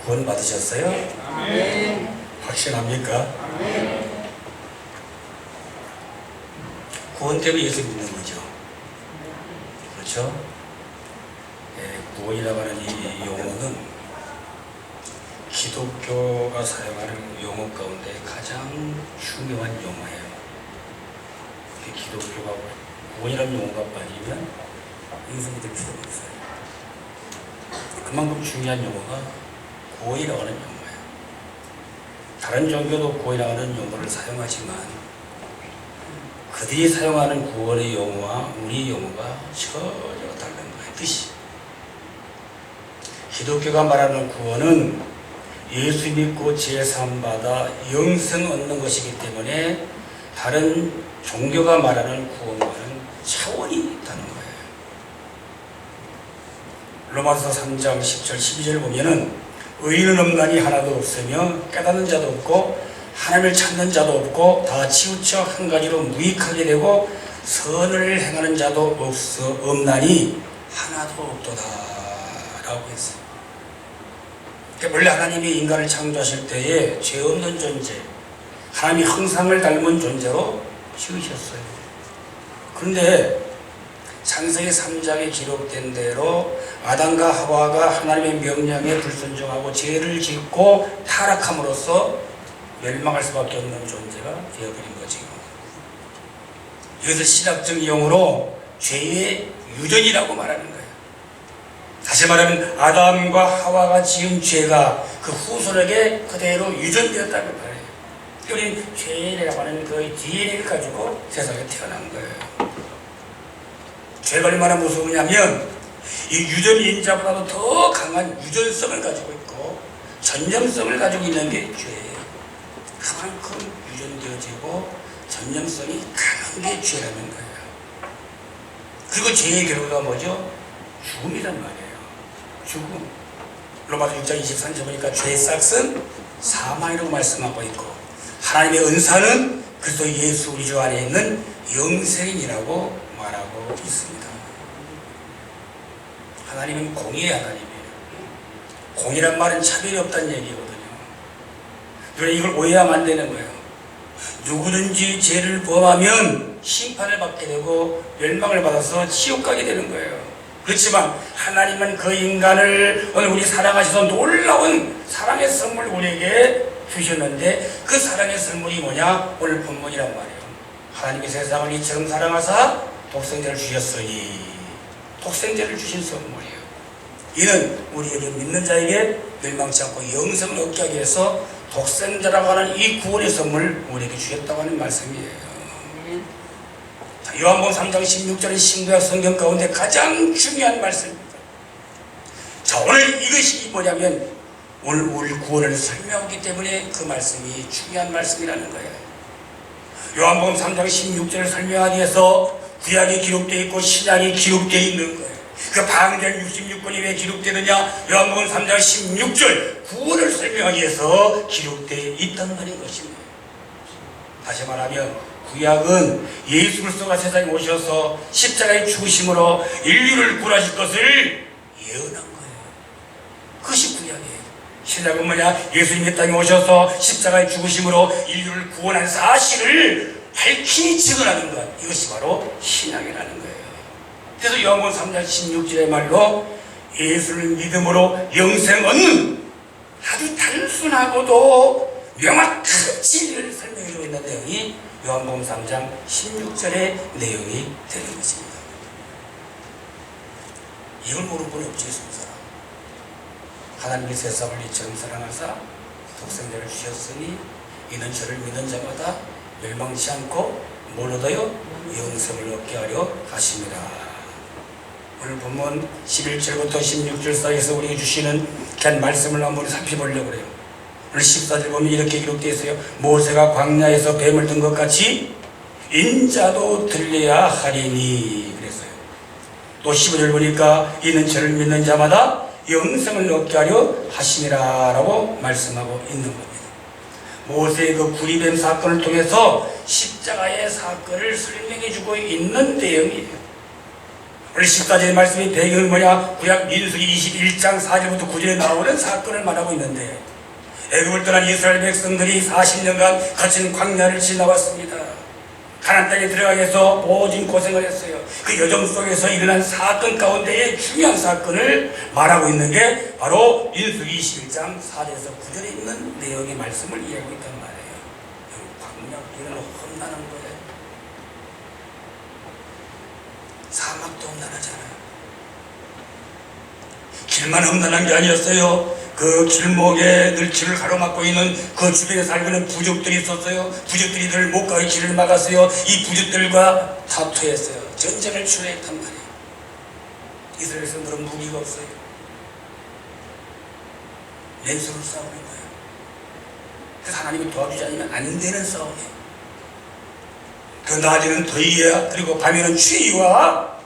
구원 받으셨어요? 아멘. 확신합니까? 아멘. 구원 때문에 예수 믿는 거죠. 그렇죠? 구원이라고 하는 이 용어는 기독교가 사용하는 용어 가운데 가장 중요한 용어예요. 기독교가 구원이라는 용어가 빠지면 인생이 될 필요가 없어요. 그만큼 중요한 용어가 구원이라고 하는 용어예요. 다른 종교도 구원이라고 하는 용어를 사용하지만 그들이 사용하는 구원의 용어와 우리 용어가 전혀 다른 거예요. 뜻이. 기독교가 말하는 구원은 예수 믿고 제사함 받아 영생 얻는 것이기 때문에 다른 종교가 말하는 구원과는 차원이 있다는 거예요. 로마서 3장 10절 12절 보면은 의인은 없나니 하나도 없으며 깨닫는 자도 없고 하나님을 찾는 자도 없고 다 치우쳐 한 가지로 무익하게 되고 선을 행하는 자도 없나니 하나도 없도다 라고 했어요. 원래 하나님이 인간을 창조하실 때에 죄 없는 존재, 하나님이 형상을 닮은 존재로 지으셨어요. 그런데 창세기 3장에 기록된 대로 아담과 하와가 하나님의 명령에 불순종하고 죄를 짓고 타락함으로써 멸망할 수밖에 없는 존재가 되어버린 거죠. 이것을 신학적 용어로 죄의 유전이라고 말하는 거예요. 다시 말하면 아담과 하와가 지은 죄가 그 후손에게 그대로 유전되었다고 말해요. 우리는 죄라고 하는 그 DNA를 가지고 세상에 태어난 거예요. 죄가 얼마나 무서우냐면 이 유전인자보다도 더 강한 유전성을 가지고 있고 전염성을 가지고 있는 게 죄예요. 그만큼 유전되어지고 전염성이 강한 게 죄라는 거예요. 그리고 죄의 결과가 뭐죠? 죽음이란 말이에요. 죽음. 로마서 6장 23절 보니까 죄의 싹은 사망이라고 말씀하고 있고 하나님의 은사는 그리스도 예수 우리 주 안에 있는 영생이라고 말하고 있습니다. 하나님은 공의의 하나님이에요. 공의란 말은 차별이 없다는 얘기거든요. 그러니 이걸 오해하면 안 되는 거예요. 누구든지 죄를 범하면 심판을 받게 되고 멸망을 받아서 지옥 가게 되는 거예요. 그렇지만 하나님은 그 인간을 오늘 우리 사랑하셔서 놀라운 사랑의 선물 우리에게 주셨는데 그 사랑의 선물이 뭐냐? 오늘 본문이란 말이에요. 하나님이 세상을 이처럼 사랑하사 독생자를 주셨으니 독생자를 주신 선물이에요. 이는 우리에게 믿는 자에게 멸망치 않고 영생을 얻게 하기 위해서 독생자라고 하는 이 구원의 선물 우리에게 주셨다고 하는 말씀이에요. 요한복음 3장 16절의 신구약 성경 가운데 가장 중요한 말씀입니다. 자, 오늘 이것이 뭐냐면 오늘 우리 구원을 설명하기 때문에 그 말씀이 중요한 말씀이라는 거예요. 요한복음 3장 16절을 설명하기 위해서 구약이 기록되어 있고 신약이 기록되어 있는 거예요. 그 방대한 66권이 왜 기록되느냐? 요한복음 3장 16절 구원을 설명하기 위해서 기록되어 있다는 말인 것입니다. 다시 말하면 구약은 예수 그리스도가 세상에 오셔서 십자가의 죽으심으로 인류를 구원하실 것을 예언한 거예요. 그것이 구약이에요. 신약은 뭐냐? 예수님이 땅에 오셔서 십자가의 죽으심으로 인류를 구원한 사실을 밝히 증언하는 것, 이것이 바로 신약이라는 거예요. 그래서 요한복음 3장 16절의 말로 예수를 믿음으로 영생 얻는 아주 단순하고도 명확한 진리를 설명해주고 있는 내용이 요한복음 3장 16절의 내용이 되는 것입니다. 이걸 모르는 분이 없지 있습니다. 하나님이 세상을 이처럼 사랑하사 독생자를 주셨으니 이는 저를 믿는 자마다 멸망치 않고 뭘 얻어요? 영생을 얻게 하려 하십니다. 오늘 본문 11절부터 16절 사이에서 우리에게 주시는 귀한 말씀을 한번 살펴보려고 그래요. 오늘 14절 보면 이렇게 기록되어 있어요. 모세가 광야에서 뱀을 든 것 같이 인자도 들려야 하리니 그랬어요. 또 15절 보니까 이는 저를 믿는 자마다 영생을 얻게 하려 하심이라 라고 말씀하고 있는 겁니다. 모세의 그 구리뱀 사건을 통해서 십자가의 사건을 설명해 주고 있는 내용이에요. 오늘 14절의 말씀이 배경은 뭐냐? 구약 민수기 21장 4절부터 9절에 나오는 사건을 말하고 있는데, 애굽을 떠난 이스라엘 백성들이 40년간 거친 광야를 지나왔습니다. 가나안 땅에 들어가기 위해서 모진 고생을 했어요. 그 여정 속에서 일어난 사건 가운데의 중요한 사건을 말하고 있는 게 바로 민수기 21장 4절에서 9절에 있는 내용의 말씀을 이해하고 있단 말이에요. 광야길은 험난한 거예요. 사막도 험난하잖아요. 길만 험난한 게 아니었어요. 그 길목에 늘 길을 가로막고 있는 그 주변에 살고 있는 부족들이 있었어요. 부족들이 늘 못 가게 길을 막았어요. 이 부족들과 다투했어요. 전쟁을 추구했단 말이에요. 이스라엘 백성들은 무기가 없어요. 맨손으로 싸우는 거예요. 그래서 하나님이 도와주지 않으면 안 되는 싸움이에요. 그 낮에는 더위와 그리고 밤에는 추위와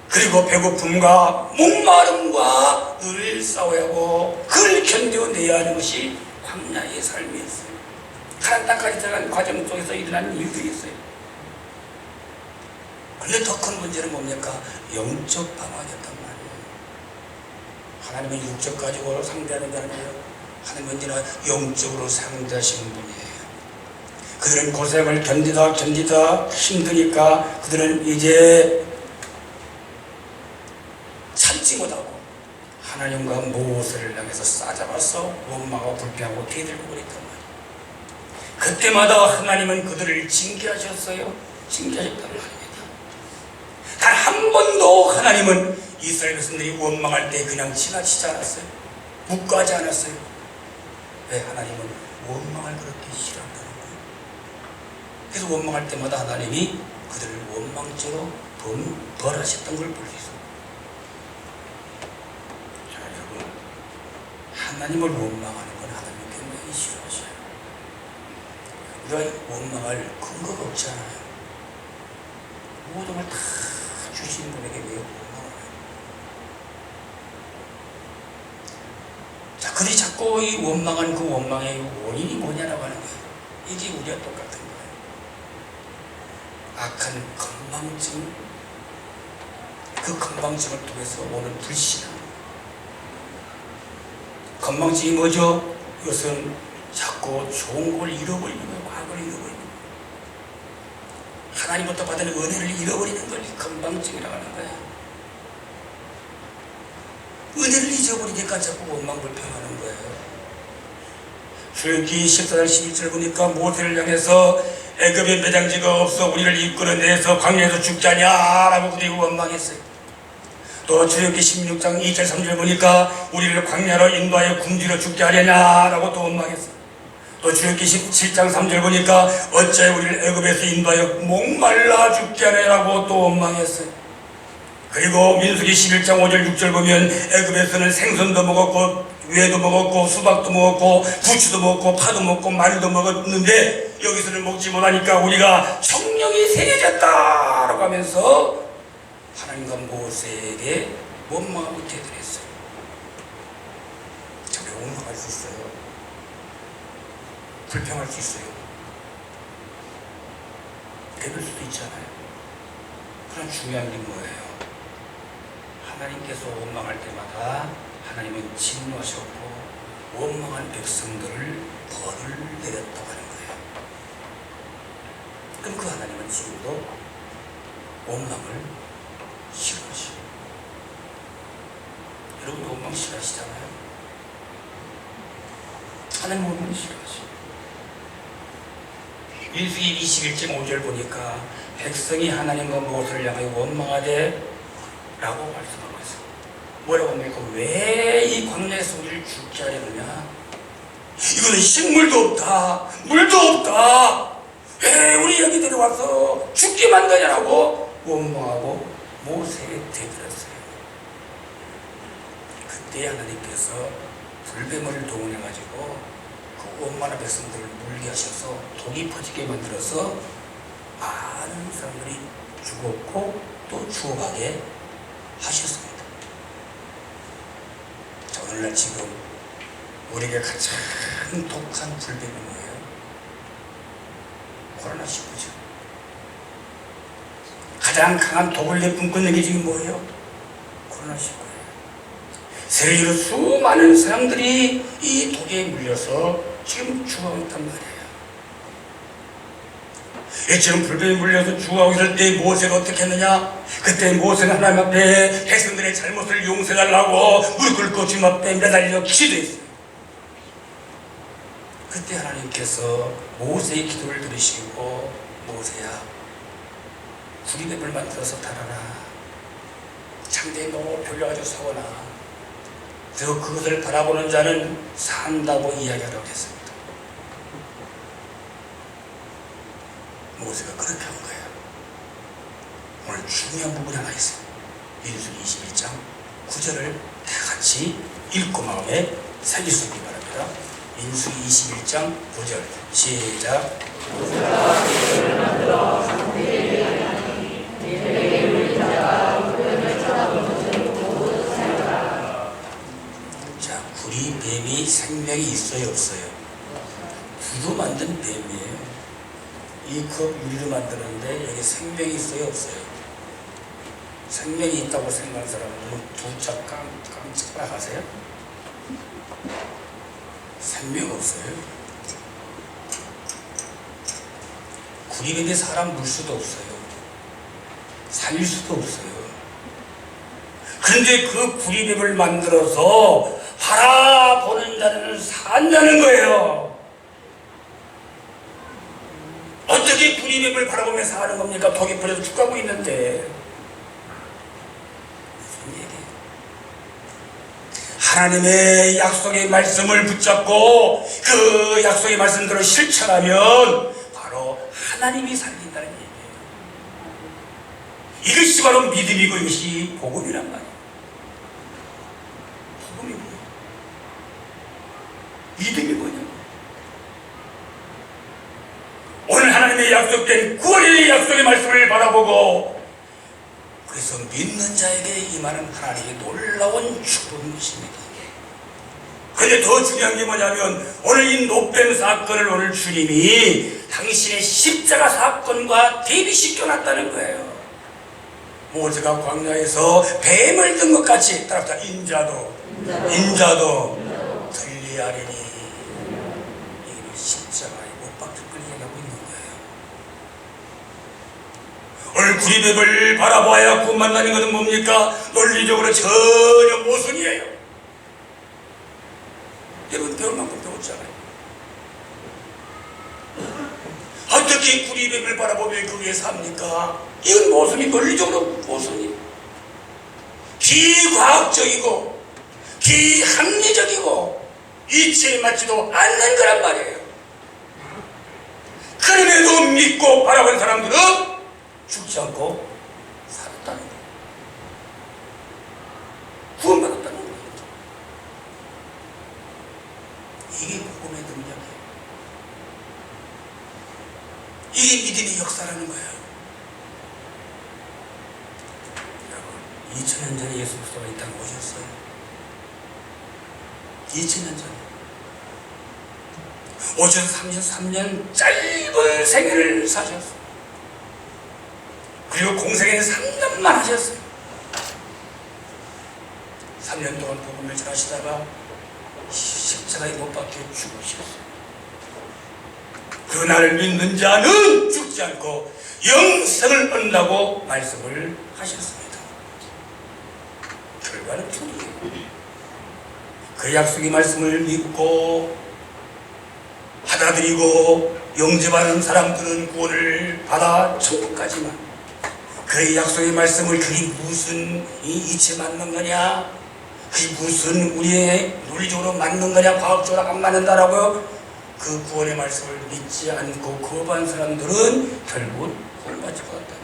그리고 배고픔과 목마름과 늘 싸워야 하고 그걸 견뎌내야 하는 것이 광야의 삶이었어요. 가나안 땅까지 들어간 과정 속에서 일어난 일들이 있어요. 그런데 더 큰 문제는 뭡니까? 영적 방황이었단 말이에요. 하나님은 육적 가지고 상대하는 게 아니에요. 하나님은 언제나 영적으로 상대하시는 분이에요. 그들은 고생을 견디다 힘드니까 그들은 이제 참지 못하고 하나님과 모세를 향해서 싸잡아서 원망하고 불평하고 대들고 그랬단 말이에요. 그때마다 하나님은 그들을 징계하셨어요. 징계하셨단 말입니다. 단 한 번도 하나님은 이스라엘 백성들이 원망할 때 그냥 지나치지 않았어요. 묵과하지 않았어요. 왜? 하나님은 원망을 그렇게 싫어한다는 거예요. 그래서 원망할 때마다 하나님이 그들을 원망죄로 벌하셨던 걸 볼 수 있어요. 자, 여러분, 하나님을 원망하는 건 하나님이 굉장히 싫어하셔요. 우리가 원망할 근거가 없잖아요. 모든 걸 다 주신 분에게 왜 원망을 해요? 자, 그들이 자꾸 이 원망한 그 원망의 원인이 뭐냐라고 하는 거예요. 이게 우리와 똑같은 거예요. 악한 건망증, 그 건망증을 통해서 오는 불신앙. 건망증이 뭐죠? 이것은 자꾸 좋은 걸 잃어버리는 거예요. 과거를 잃어버리는 거예요. 하나님부터 받은 은혜를 잃어버리는 걸 건망증이라고 하는 거예요. 은혜를 잊어버리니까 자꾸 원망불평하는 거예요. 출애굽기 14장 11절 보니까 모세를 향해서 애굽에 매장지가 없어 우리를 이끌어내서 광야에서 죽지 않냐라고 그들이 원망했어요. 또 출애굽기 16장 2절 3절 보니까 우리를 광야로 인도하여 굶주려 죽지 않냐라고 또 원망했어요. 또 출애굽기 17장 3절 보니까 어찌하여 우리를 애굽에서 인도하여 목말라 죽지 않냐라고 또 원망했어요. 그리고 민수기 11장 5절 6절 보면 애굽에서는 생선도 먹었고 외도 먹었고 수박도 먹었고 부추도 먹고 파도 먹고 마늘도 먹었는데 여기서는 먹지 못하니까 우리가 성령이 세해졌다라고 하면서 하나님과 모세에게 원망하고 대들했어요. 저게 원망할 수 있어요. 불평할 수 있어요. 대들 수도 있잖아요. 그런 중요한 게 뭐예요? 하나님께서 원망할 때마다 하나님은 진노하셨고 원망한 백성들을 벌을 내렸다고 하는 거예요. 그럼 그 하나님은 지금도 원망을 싫어하시죠. 여러분도 원망 싫어하시잖아요. 하나님 원망 싫어하시죠. 민수기 21장 5절 보니까 백성이 하나님과 모세를 향하여 원망하되 라고 말씀하고 있어요. 뭐라고 합니까? 왜 이 광야에서 우리를 죽게 하려느냐? 이거는 식물도 없다, 물도 없다. 왜 우리 여기 데려와서 죽게 만드냐라고 원망하고 모세에 대들었어요. 그때 하나님께서 불뱀을 동원해가지고 그 원만한 백성들을 물게 하셔서 독이 퍼지게 만들어서 많은 사람들이 죽었고 또 죽어가게 하셨습니다. 자, 오늘날 지금 우리에게 가장 독한 불뱀이 뭐예요? 코로나19죠. 가장 가장 강한 독을 내뿜고 있는 게 지금 뭐예요? 코로나19예요. 세계적으로 수많은 사람들이 이 독에 물려서 지금 죽어가고 있단 말이에요. 이처럼 불뱀에 물려서 죽어가고 있을 때 모세가 어떻게 했느냐? 그때 모세는 하나님 앞에 백성들의 잘못을 용서해달라고 무릎 꿇고 주님 앞에 매달려 기도했어요. 그때 하나님께서 모세의 기도를 들으시고 모세야 구리뱀을 만들어서 달아라. 창대에 높이 올려가지고 서거나. 그리고 그것을 바라보는 자는 산다고 이야기하라고 했습니다. 모세가 그렇게 한 거예요. 오늘 중요한 부분이 하나 있어요. 민수기 21장 9절을 다 같이 읽고 마음에 새길 수 있기 바랍니다. 민수기 21장 9절 시작. 자, 구리 뱀이 생명이 있어요 없어요? 구로 만든 뱀이에요. 이 컵 유리로 만드는데 여기 생명이 있어요 없어요? 생명이 있다고 생각하는 사람은 두짝 깜짝 하세요? 생명 없어요. 구리뱀이 사람 물 수도 없어요. 살릴 수도 없어요. 그런데 그 구리뱀을 만들어서 바라보는 자는 산다는 거예요. 어떻게 구리뱀을 바라보며 사는 겁니까? 독이 뿌려서 죽어가고 있는데. 무슨 얘기예요? 하나님의 약속의 말씀을 붙잡고 그 약속의 말씀대로 실천하면 바로 하나님이 살린다는 얘기예요. 이것이 바로 믿음이고 이것이 복음이란 말이에요. 복음이 뭐예요? 믿음이 뭐냐고. 오늘 하나님의 약속된 구원의 약속의 말씀을 바라보고 그래서 믿는 자에게 임하는 하나님의 놀라운 축복인 것입니다. 그런데 더 중요한 게 뭐냐면 오늘 이 노뱀 사건을 오늘 주님이 당신의 십자가 사건과 대비시켜놨다는 거예요. 모세가 광야에서 뱀을 든 것 같이 따라서 인자도 들리하리니 이게 십자가에 못 박혀 끌려가고 있는 거예요. 오늘 구리뱀을 바라봐야 구원 만나는 것은 뭡니까? 논리적으로 전혀 모순이에요. 여러분 배울 만큼 배웠잖아요. 어떻게 구리뱀을 바라보며 그 위에 삽니까? 이건 모순이, 논리적으로 모순이. 비과학적이고 비합리적이고 이치에 맞지도 않는 거란 말이에요. 그럼에도 믿고 바라본 사람들은 죽지 않고 살았다는 거예요. 구원받았다는 거예요. 이게 복음의 능력이에요. 이게 믿음의 역사라는 거예요. 여러분, 2000년 전에 예수 그리스도가 이 땅에 오셨어요. 2000년 전에 오셔서 33년 짧은 생애를 사셨어요. 그리고 공생애는 3년만 하셨어요. 3년 동안 복음을 전하시다가 십자가에 못 박혀 죽으셨어요. 그 나를 믿는 자는 죽지 않고 영생을 얻는다고 말씀을 하셨습니다. 결과는 둘이에요. 그 약속의 말씀을 믿고 받아들이고 영접하는 사람들은 구원을 받아 천국 가지만 그 약속의 말씀을 그게 무슨 이치에 맞는 거냐, 그게 무슨 우리의 논리적으로 맞는 거냐, 과학적으로 안 맞는다라고 그 구원의 말씀을 믿지 않고 거부한 사람들은 결국 구원을 받지 못한다.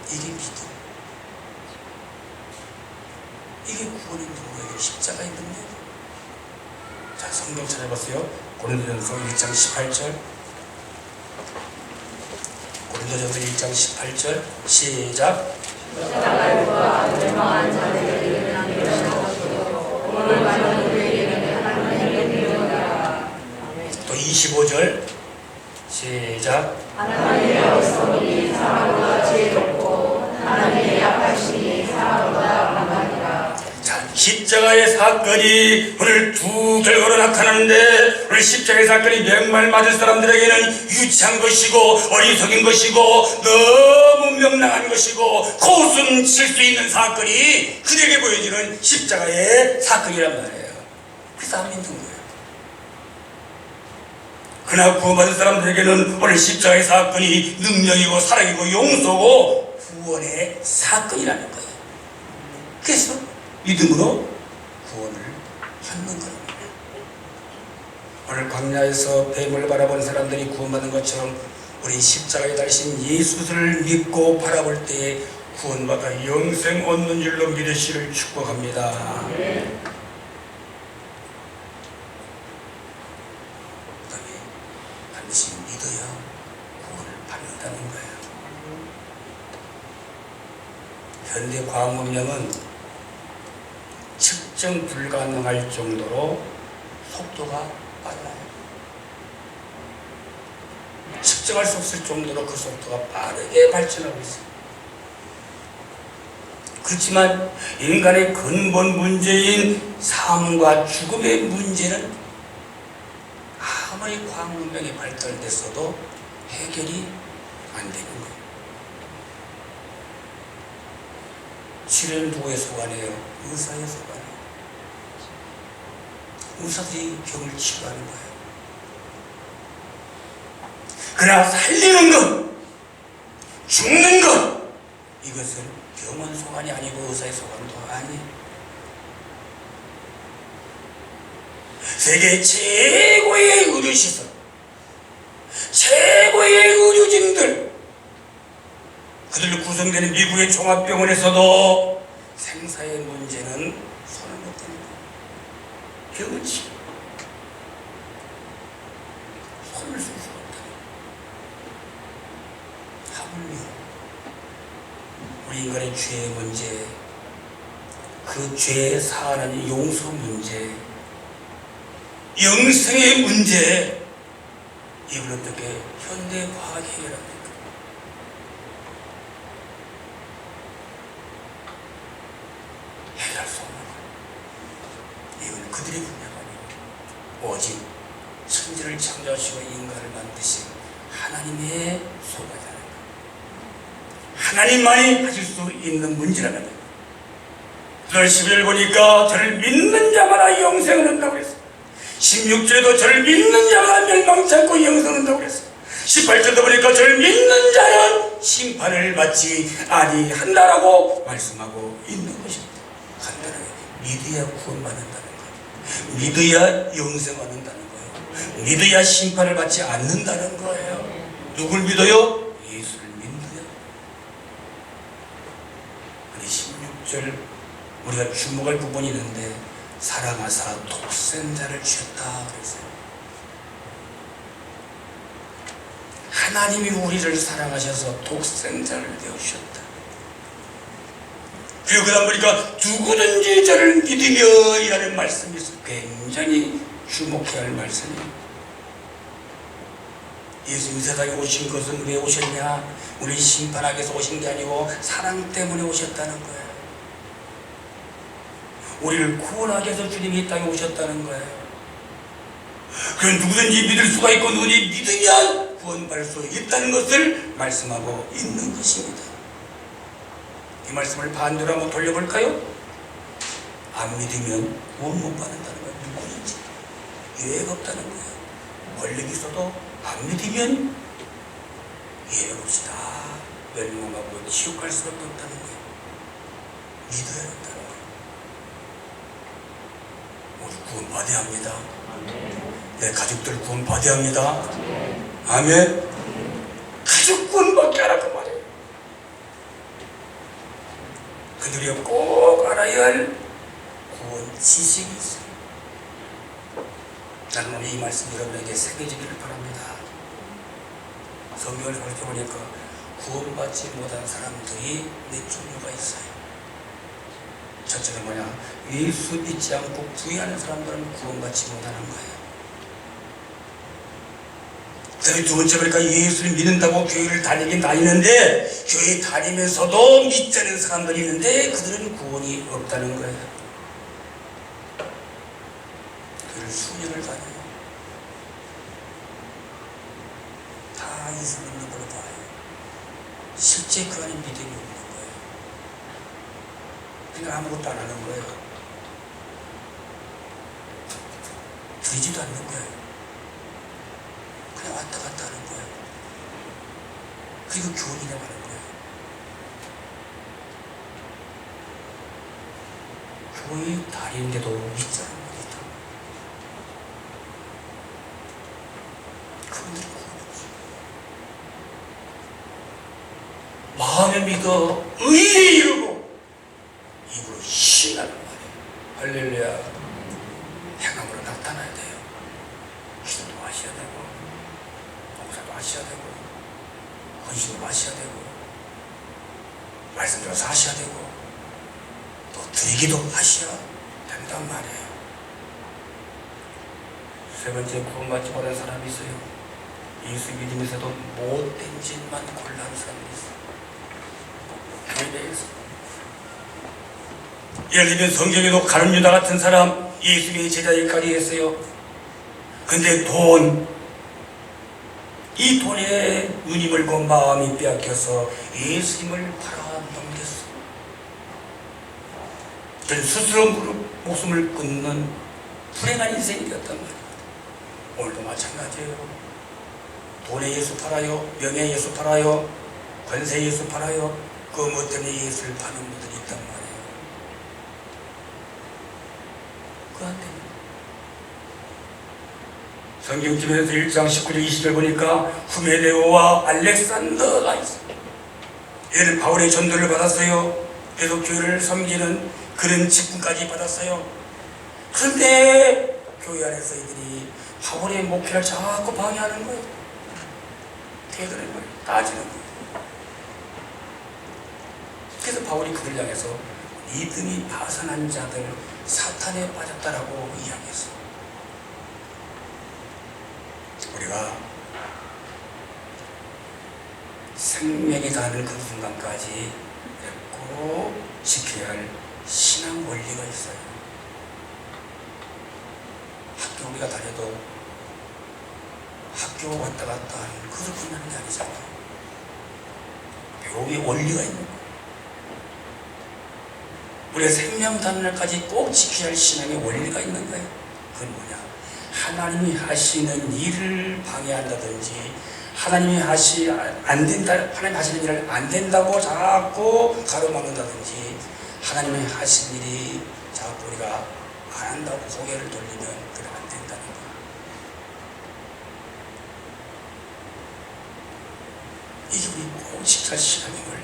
이게 믿음. 이게 구원의 능력이에요. 십자가의 능력. 자, 성경 찾아봤어요. 고린도전서 1장 18절. 고린도전서 1장 18절 시작. 또 25절 시작. 십자가의 사건이 오늘 두 결과로 나타나는데, 오늘 십자가의 사건이 맹말 맞을 사람들에게는 유치한 것이고 어리석인 것이고 너무 명랑한 것이고 코웃음 칠 수 있는 사건이 그들에게 보여지는 십자가의 사건이란 말이에요. 그래서 안 믿는 거예요. 그러나 구원받은 사람들에게는 오늘 십자가의 사건이 능력이고 사랑이고 용서고 구원의 사건이라는 거예요. 그래서 믿음으로 구원을 받는 겁니다. 오늘 광야에서 뱀을 바라본 사람들이 구원받은 것처럼 우리 십자가에 달리신 예수를 믿고 바라볼 때에 구원받아 영생 얻는 줄로 믿으시를 축복합니다. 반드시 믿어야 구원을 받는다는 거예요. 현대 과학 문명은 측정 불가능할 정도로 속도가 빨라요. 측정할 수 없을 정도로 그 속도가 빠르게 발전하고 있어요. 그렇지만 인간의 근본 문제인 삶과 죽음의 문제는 아무리 과학 문명이 발달됐어도 해결이 안 되는 거예요. 치료는 누구의 소관이에요? 의사의 소관이에요. 의사들이 병을 치료하는 거예요. 그러나 살리는 것, 죽는 것, 이것은 병원 소관이 아니고 의사의 소관도 아니에요. 세계 최고의 의료시설, 최고의 의료진들, 그들로 구성되는 미국의 종합병원에서도 생사의 문제는 손을 못 댑니다. 병을 치료, 손을 쓸 수가 없다. 하물며 우리 인간의 죄의 문제, 그 죄의 사하는 용서 문제, 영생의 문제, 이걸 어떻게 현대 과학이 해결합니까? 해결할 수 없는 거예요. 이건 그들의 분야가 아니고 오직 천지를 창조하시고 인간을 만드신 하나님의 소관이라는 거예요. 하나님만이 하실 수 있는 문제라는 거예요. 오늘 11절 보니까 저를 믿는 자마다 영생을 얻는다고 그랬어요. 16절에도 저를 믿는 자가 멸망치 않고 영생을 얻는다고 그랬어요. 18절도 보니까 저를 믿는 자는 심판을 받지 아니한다라고 말씀하고 있는 것입니다. 간단하게 믿어야 구원받는다는 거예요. 믿어야 영생 얻는다는 거예요. 믿어야 심판을 받지 않는다는 거예요. 누굴 믿어요? 예수를 믿어요. 아니 16절 우리가 주목할 부분이 있는데 사랑하사 독생자를 주셨다 그랬어요. 하나님이 우리를 사랑하셔서 독생자를 내어주셨다. 그리고 그 다음 보니까 누구든지 저를 믿으며 이라는 말씀이 있어요. 굉장히 주목해야 할 말씀이에요. 예수 이 세상에 오신 것은 왜 오셨냐? 우리 심판하기 위해서 오신 게 아니고 사랑 때문에 오셨다는 거예요. 우리를 구원하기 위해서 주님이 이 땅에 오셨다는 거예요. 그럼 누구든지 믿을 수가 있고 누구든지 믿으면 구원받을 수 있다는 것을 말씀하고 있는 것입니다. 이 말씀을 반대로 한번 돌려볼까요? 안 믿으면 구원 못 받는다는 거예요. 누구든지 예외가 없다는 거예요. 권력이 있어도 안 믿으면 예외 없이 다 멸망하고 지옥 갈 수밖에 없다는 거예요. 믿어야 한다는 거예요. 우리 구원 받아야 합니다. 내 가족들 구원 받아야 합니다. 아멘. 가족 구원밖에 안 하고 말이에요. 그들이 꼭 알아야 할 구원 지식이 있어요. 나는 오늘 이 말씀 여러분에게 새겨지기를 바랍니다. 성경을 살펴보니까 구원받지 못한 사람들이 네 종류가 있어요. 첫째는 뭐냐? 예수 믿지 않고 부인하는 사람들은 구원받지 못하는 거예요. 그 다음에 두 번째 보니까 예수를 믿는다고 교회를 다니는데 교회 다니면서도 믿지 않는 사람들이 있는데 그들은 구원이 없다는 거예요. 교회를 수년을 다녀요. 다 예수 믿는 걸로 봐요. 실제 그 안에 믿음이 없는 거예요. 그러니까 아무것도 안 하는 거예요. 드리지도 않는 거예요. 그냥 왔다 갔다 하는 거예요. 그리고 교훈이라고 하는 거예요. 교회 다니는데도 믿지 않는 겁니다. 그분들이 구원이지. 마음에 믿어 의에 이르고 입으로 신하는 말이에요. 할렐루야. 행함으로 나타나야 돼요. 기도도 하셔야 되고 봉사도 하셔야 되고 헌신도 하셔야 되고 말씀 들어서 하셔야 되고 또 드리기도 하셔야 된단 말이에요. 세 번째 구원받지 못한 사람이 있어요. 예수 믿으면서도 못된 짓만 골라하는 사람이 있어요. 교회에 대해서 예를 들면 성경에도 가룟 유다 같은 사람 예수님의 제자일까지 했어요. 근데 이 돈에 눈이 멀고 마음이 빼앗겨서 예수님을 팔아넘겼어. 저는 스스로 목숨을 끊는 불행한 인생이 되었단 말이에요. 오늘도 마찬가지예요. 돈에 예수 팔아요. 명예 예수 팔아요. 권세 예수 팔아요. 그 뭐 때문에 예수를 파는 분들이 있단 말이에요. 그안 됩니다. 성경집에서 1장 19절 20절 보니까 후메네오와 알렉산더가 있어요. 얘는 바울의 전도를 받았어요. 계속 교회를 섬기는 그런 직분까지 받았어요. 그런데 교회 안에서 이들이 바울의 목회를 자꾸 방해하는 거예요. 대드는 거예요. 따지는 거예요. 그래서 바울이 그들 향해서 믿음이 파산한 자들 사탄에 빠졌다라고 이야기했어요. 우리가 생명이 닿는 그 순간까지 꼭 지켜야 할 신앙 원리가 있어요. 학교 우리가 다녀도 학교 왔다 갔다 하는 그것을 끝나는 게 아니잖아요. 배움의 원리가 있는 거예요. 우리가 생명 닿는 날까지 꼭 지켜야 할 신앙의 원리가 있는 거예요. 그건 뭐냐? 하나님이 하시는 일을 방해한다든지 하나님이 안 된다, 하나님 하시는 일을 안 된다고 자꾸 가로막는다든지 하나님이 하신 일이 자꾸 우리가 안 한다고 고개를 돌리면 그게 안 된다는 거예요. 이게 우리 꼭 지켜야 할 신앙의 원리.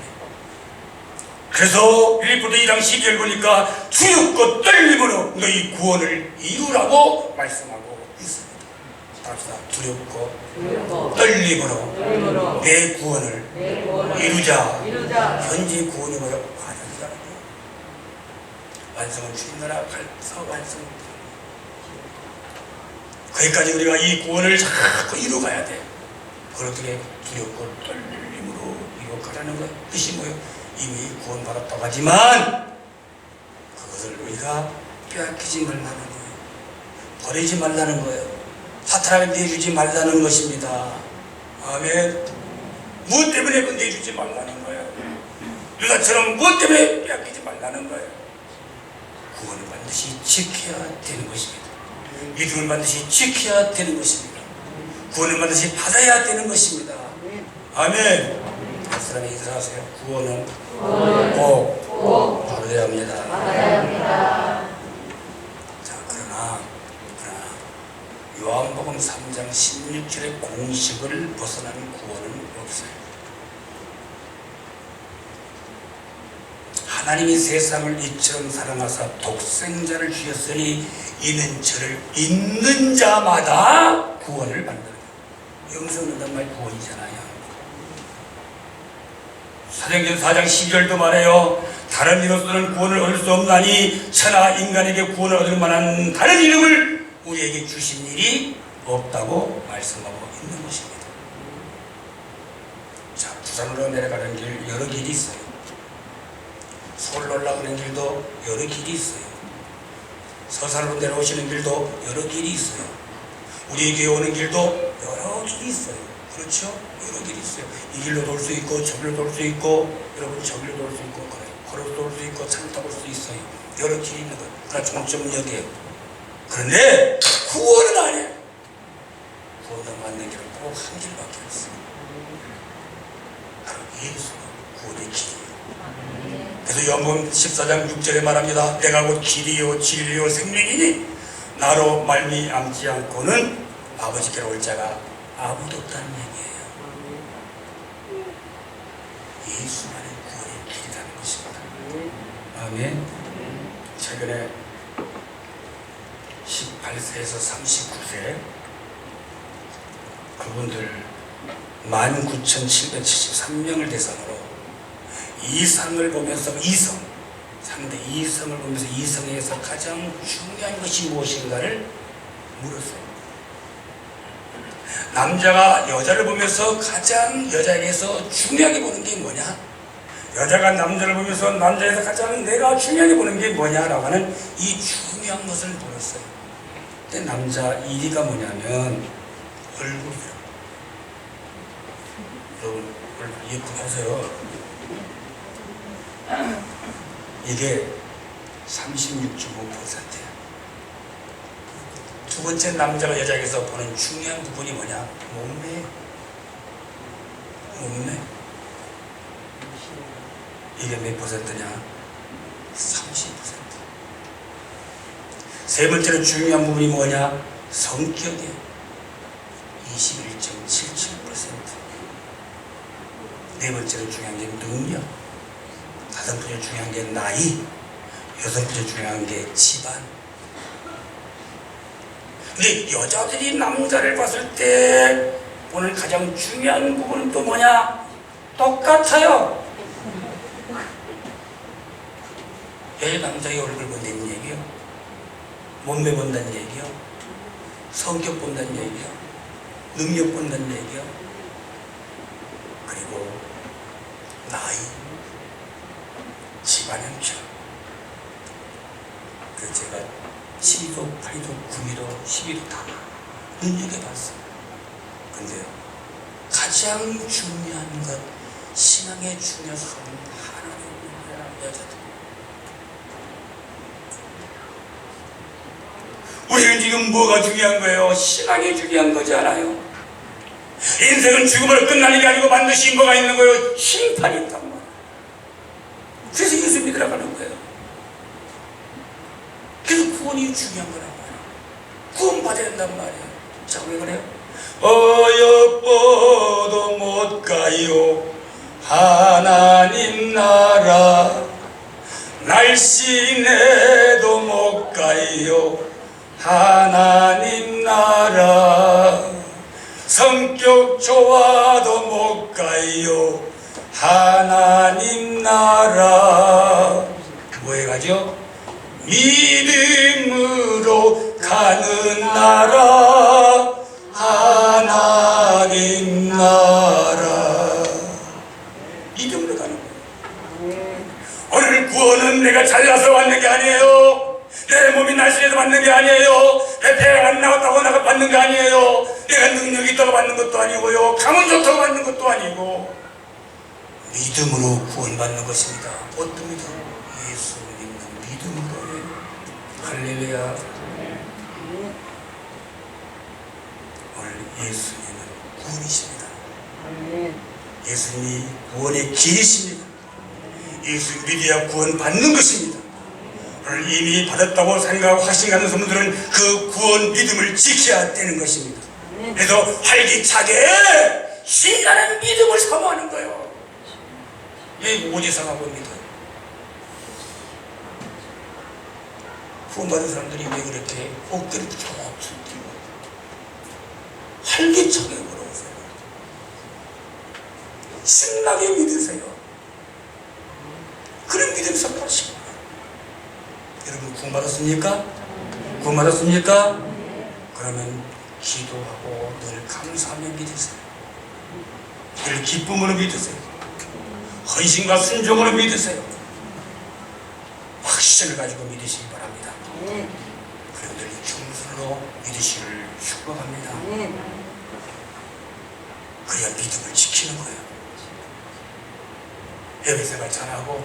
그래서 빌립보서 2장 12절 보니까 두렵고 떨림으로 너희 구원을 이루라고 말씀하고 있습니다. 답시다. 두렵고 떨림으로 내 구원을 이루자. 현재 구원이 뭐야? 과정이라는 거예요. 완성은 주님 나라 갈서 완성. 거기까지 우리가 이 구원을 자꾸 이루어가야 돼. 그걸 어떻게 두렵고 떨림으로 이루어가라는 거예요. 뜻이 뭐예요? 이미 구원받았다고 하지만 그것을 우리가 빼앗기지 말라는 거예요. 버리지 말라는 거예요. 사탄에게 내주지 말라는 것입니다. 아멘. 무엇 때문에 그 내주지 말라는 거예요. 유다처럼 무엇 때문에 빼앗기지 말라는 거예요. 구원을 반드시 지켜야 되는 것입니다. 믿음을 반드시 지켜야 되는 것입니다. 구원을 반드시 받아야 되는 것입니다. 아멘. 한 사람이 인사하세요. 구원은 꼭 받아야 합니다. 자, 그러나 요한복음 3장 16절의 공식을 벗어난 구원은 없어요. 하나님이 세상을 이처럼 사랑하사 독생자를 주셨으니 이는 저를 믿는 자마다 구원을 받는 거예요. 여기서 얻는단 말 구원이잖아요. 사도행전 4장 12절도 말해요. 다른 이로서는 구원을 얻을 수 없나니 천하 인간에게 구원을 얻을 만한 다른 이름을 우리에게 주신 일이 없다고 말씀하고 있는 것입니다. 자, 부산으로 내려가는 길 여러 길이 있어요. 서울로 올라가는 길도 여러 길이 있어요. 서산으로 내려오시는 길도 여러 길이 있어요. 우리 교회 오는 길도 여러 길이 있어요. 그렇죠? 여러 길이 있어요. 이 길로 돌 수 있고 저 길로 돌 수 있고 여러분 저 길로 돌 수 있고 걸어서 돌 수 있고 차를 타볼 수 있어요. 여러 길이 있는 거예요. 그러나 종점은 여기에요. 그런데 구원은 아니에요. 구원을 받는 길은 꼭 한 길밖에 없어요. 바로 예수가 구원의 길이에요. 그래서 요한복음 14장 6절에 말합니다. 내가 곧 길이요 진리요 생명이니 나로 말미암지 않고는 아버지께로 올 자가 아무도 없다는 얘기예요. 예수만의 구원의 길이라는 것입니다. 아멘. 최근에 18세에서 39세 그분들 19,773명을 대상으로 이성을 보면서 상대 이성을 보면서 이성에서 가장 중요한 것이 무엇인가를 물었어요. 남자가 여자를 보면서 가장 여자에게서 중요하게 보는 게 뭐냐? 여자가 남자를 보면서 남자에서 가장 내가 중요하게 보는 게 뭐냐라고 하는 이 중요한 것을 물었어요. 근데 남자 1위가 뭐냐면 얼굴이에요. 여러분 얼굴 예쁘게 하세요. 이게 36.5%예요. 두 번째 남자가 여자에게서 보는 중요한 부분이 뭐냐? 몸매. 이게 몇 퍼센트냐? 30%. 세 번째로 중요한 부분이 뭐냐? 성격이에요. 21.77%. 네 번째로 중요한 게 능력. 다섯 번째로 중요한 게 나이. 여섯 번째로 중요한 게 집안. 근데 여자들이 남자를 봤을 때 보는 가장 중요한 부분은 또 뭐냐? 똑같아요. 왜 남자의 얼굴 본다는 얘기요? 몸매 본다는 얘기요? 성격 본다는 얘기요? 능력 본다는 얘기요? 그리고 나이, 집안 형편. 그래서 제가 12도, 8도, 9도, 12도 다 눈여겨봤어요. 근데 가장 중요한 것, 신앙의 중요성은 하나님의 여자들. 우리는 지금 뭐가 중요한 거예요? 신앙이 중요한 거지 않아요? 인생은 죽음으로 끝나는 게 아니고 반드시 뭐가 있는 거예요? 심판이 있단 말이에요. 그래서 예수 믿으라는 거예요. 그래서 구원이 중요한 거란 말이에요. 구원 받아야 된단 말이에요. 자, 왜 그래요? 어여뻐도 못 가요 하나님 나라, 날씬해도 못 가요 하나님 나라, 성격 좋아도 못 가요 하나님 나라. 뭐에 가죠? 믿음으로 가는 나라, 하나님 나라. 믿음으로 가는 거예요. 오늘 구원은 내가 잘나서 받는 게 아니에요. 내 몸이 날씬해서 받는 게 아니에요. 내 배가 안 나왔다고 나가 받는 게 아니에요. 내가 능력이 있다고 받는 것도 아니고요. 감은 좋다고 받는 것도 아니고, 믿음으로 구원받는 것입니다. 어떤 믿음? 예수 믿는 믿음으로. 할렐루야. 오늘 예수님은 구원이십니다. 예수님이 구원의 길이십니다. 예수 믿어야 구원 받는 것입니다. 오늘 이미 받았다고 생각하고 확신하는 분들은 그 구원 믿음을 지켜야 되는 것입니다. 그래서 활기차게 신나는 믿음을 사모하는 거예요. 왜 오지상하고 믿어요? 구원받은 사람들이 왜 그렇게 옷걸이 쭉 뛰고 활기차게 걸어오세요? 신나게 믿으세요. 그런 믿음 선포하시고. 여러분 구원받았습니까? 구원받았습니까? 그러면 기도하고 늘 감사하며 믿으세요. 늘 기쁨으로 믿으세요. 헌신과 순종으로 믿으세요. 확신을 가지고 믿으시기 바랍니다. 그런들 이 겸손으로 믿으시기를 축복합니다. 그래야 믿음을 지키는 거예요. 예배생활 잘하고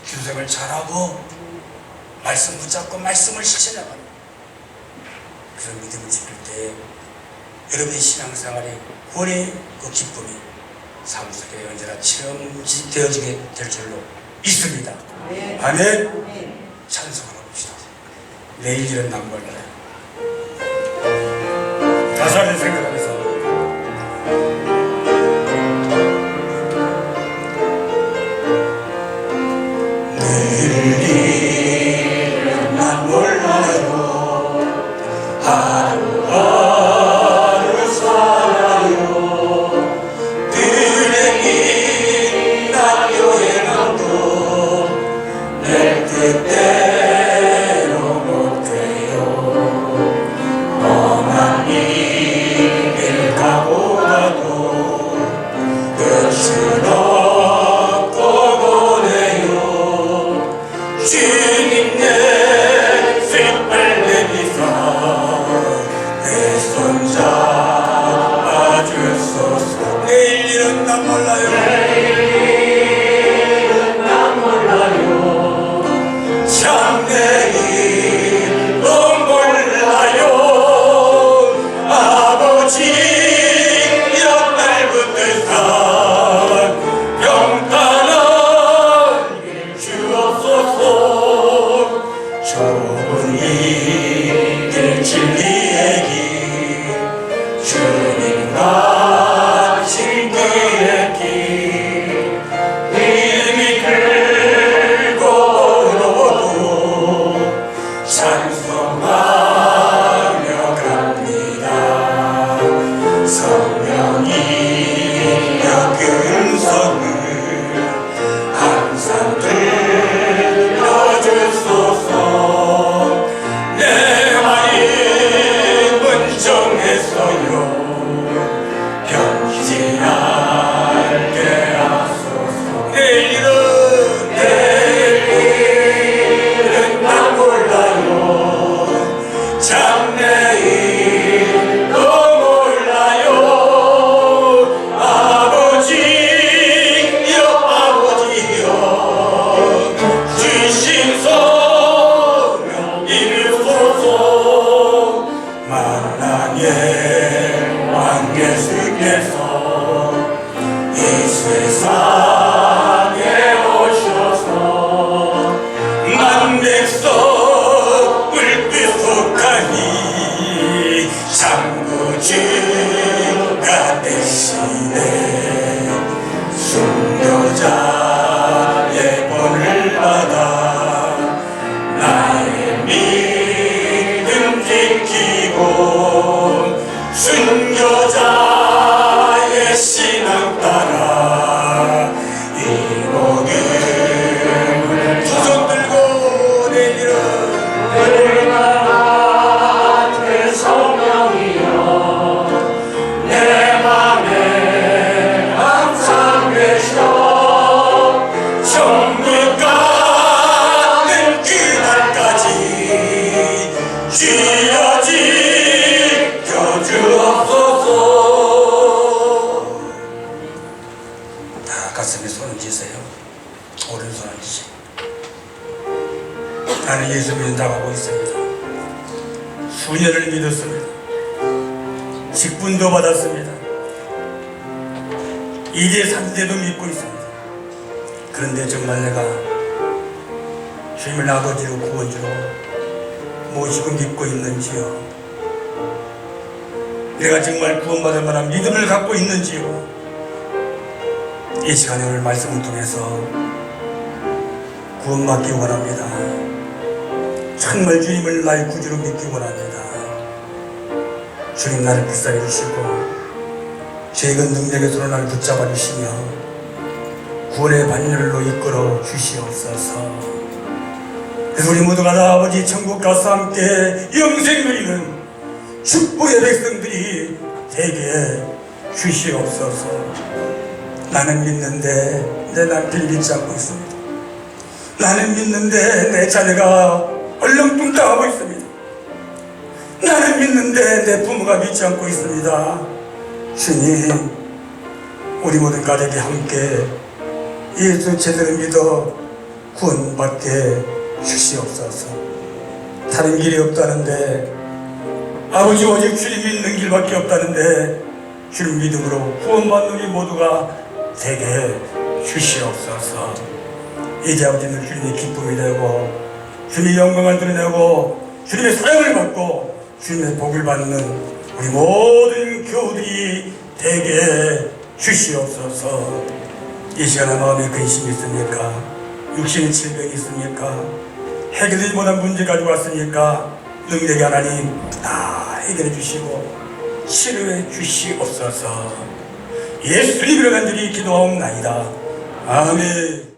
기도생활 잘하고 말씀 붙잡고 말씀을 실천하고 그런 믿음을 지킬 때 여러분의 신앙생활의 구원의 그 기쁨이 삶 속에 언제나 체험되어지게 될 줄로 믿습니다. 아멘. 찬송하러 봅시다. 내일 일은 남벌나요. 가사를 생각하면서 내일 일은 난 몰라요. 하루하루 살아요. 불행히 난 여행하고 내 뜻대로 못 돼요. 험한 길 가고 가도 끝은 없고 보내요. 주님 내 색발 내리사 내 손 잡아주소서. 내일 일은 난 몰라요. 내일 일은 난 몰라요. 참 내일도 몰라요. 아버지 옆날부터 평탄한 주옵소서. 좁은 이길 진리의 길 주님과 친구의 길 이미 들고 오로도 찬송하며 갑니다. 성령이 음성을 항상 들려주소서. 내 마음은 정했어요. 변치 않게 하소서. 내일은 난 몰라요. 참 내일도 몰라요. 아버지여 아버지여 주신 성령 이루소서. 만왕의 왕 예수께서 이 세상에 오셔서 만백성을 뜻속하니 창구주가 되시네. 순교자의 본을 받아 나의 믿음 지키고 순교자의 신앙 따라 이 복음을 두 손 들고 내일은 내 성령이여 내 맘에 항상 계셔. 천국 가는 그날까지 주여 지켜주옵소서. 다 가슴에 손을 쥐세요. 오른손을 쥐세요. 나는 예수 믿는다고 하고 있습니다. 수년을 믿었습니다. 직분도 받았습니다. 2대 3대도 믿고 있습니다. 그런데 정말 내가 주님을 아버지로 구원주로 모시고 믿고 있는지요? 내가 정말 구원받을 만한 믿음을 갖고 있는지요? 이 시간에 오늘 말씀을 통해서 구원받기 원합니다. 정말 주님을 나의 구주로 믿기 원합니다. 주님 나를 불쌍히 주시고 죄건 능력의 손으로 나를 붙잡아 주시며 구원의 반열로 이끌어 주시옵소서. 그래서 우리 모두가 다 아버지 천국 가서 함께 영생 누리는 축복의 백성들이 되게 주시옵소서. 나는 믿는데 내 남편이 믿지 않고 있습니다. 나는 믿는데 내 자녀가 얼렁뚱땅하고 있습니다. 나는 믿는데 내 부모가 믿지 않고 있습니다. 주님, 우리 모든 가족이 함께 예수 제대로 믿어 구원받게 주시옵소서. 다른 길이 없다는데, 아버지 오직 주님 믿는 길밖에 없다는데 주님 믿음으로 구원받는 우리 모두가 되게 주시옵소서. 이제 아버지는 주님의 기쁨이 되고 주님의 영광을 드러내고 주님의 사랑을 받고 주님의 복을 받는 우리 모든 교우들이 되게 주시옵소서. 이 시간에 마음에 근심이 있습니까? 육신의 질병이 있습니까? 해결되지 못한 문제 가지고 왔으니까 능력의 하나님 다 해결해 주시고 치료해 주시옵소서. 예수님이라 간절히 기도하옵나이다. 아멘.